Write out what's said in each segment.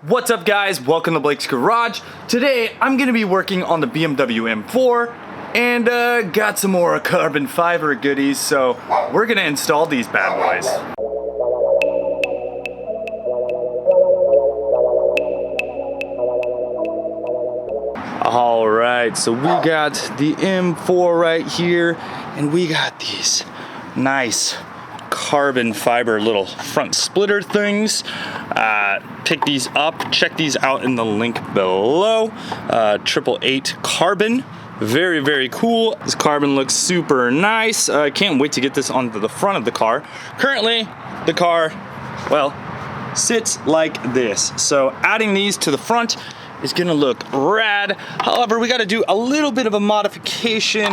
What's up guys, welcome to Blake's Garage. Today I'm going to be working on the BMW M4 and got some more carbon fiber goodies, so we're going to install these bad boys. Alright, so we got the M4 right here and we got these nice carbon fiber little front splitter things. Pick these up, check these out in the link below. 888 carbon, very cool. This carbon looks super nice. I can't wait to get this onto the front of the car. Currently the car, well, sits like this, so adding these to the front is gonna look rad. However, we gotta do a little bit of a modification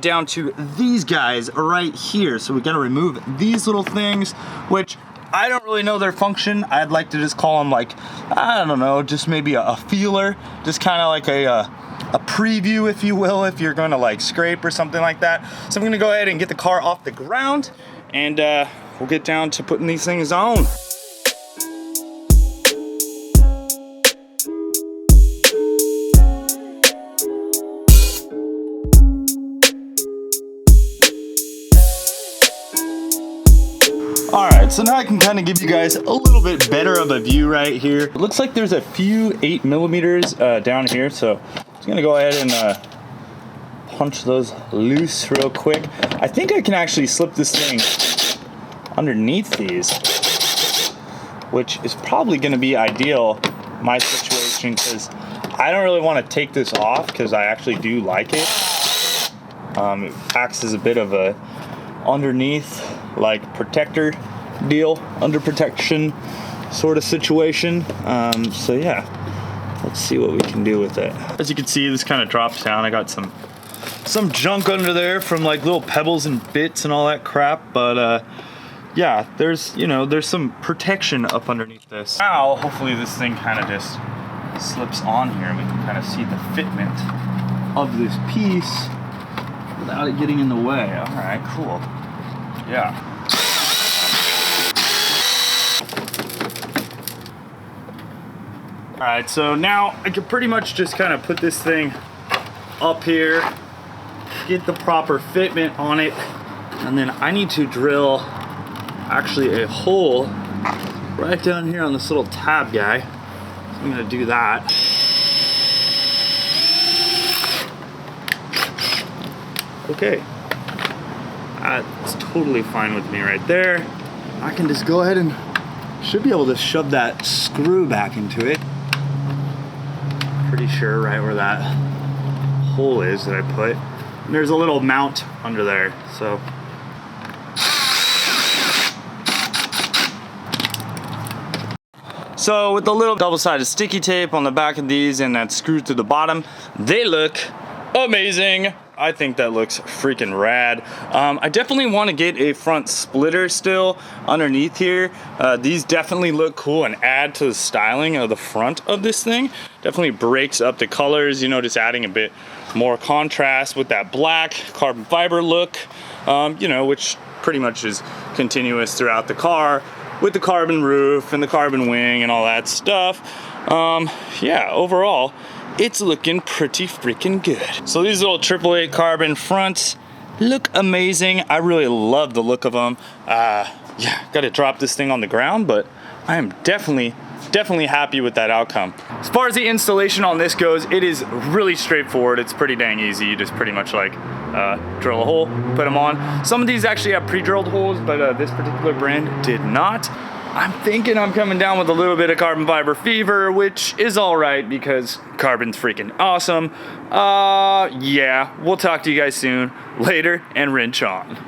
down to these guys right here. So we gotta remove these little things, which I don't really know their function. I'd like to just call them like, I don't know, just maybe a feeler, just kind of like a preview, if you will, if you're gonna like scrape or something like that. So I'm gonna go ahead and get the car off the ground and we'll get down to putting these things on. Alright, so now I can kind of give you guys a little bit better of a view right here. It looks like there's a few 8mm down here, so I'm just gonna go ahead and punch those loose real quick. I think I can actually slip this thing underneath these, which is probably gonna be ideal in my situation, because I don't really want to take this off because I actually do like it. It acts as a bit of a underneath like protector deal, under protection sort of situation. So yeah, let's see what we can do with it. As you can see, this kind of drops down. I got some junk under there from like little pebbles and bits and all that crap, but yeah, there's some protection up underneath this. Now hopefully this thing kind of just slips on here and we can kind of see the fitment of this piece without it getting in the way. All right, cool. Yeah. All right, so now I can pretty much just kind of put this thing up here, get the proper fitment on it, and then I need to drill actually a hole right down here on this little tab guy. So I'm gonna do that. Okay. That's totally fine with me right there. I can just go ahead and should be able to shove that screw back into it. Pretty sure right where that hole is that I put. And there's a little mount under there, so. So with the little double-sided sticky tape on the back of these and that screw through the bottom, they look amazing. I think that looks freaking rad. I definitely want to get a front splitter still underneath here. These definitely look cool and add to the styling of the front of this thing. Definitely breaks up the colors, just adding a bit more contrast with that black carbon fiber look, which pretty much is continuous throughout the car with the carbon roof and the carbon wing and all that stuff. Yeah, overall, it's looking pretty freaking good. So these little 888 carbon fronts look amazing. I really love the look of them. Yeah, gotta drop this thing on the ground, but I am definitely happy with that outcome. As far as the installation on this goes, it is really straightforward. It's pretty dang easy. You just pretty much like drill a hole, put them on. Some of these actually have pre-drilled holes, but this particular brand did not. I'm thinking I'm coming down with a little bit of carbon fiber fever, which is all right because carbon's freaking awesome. Yeah, we'll talk to you guys soon. Later, and wrench on.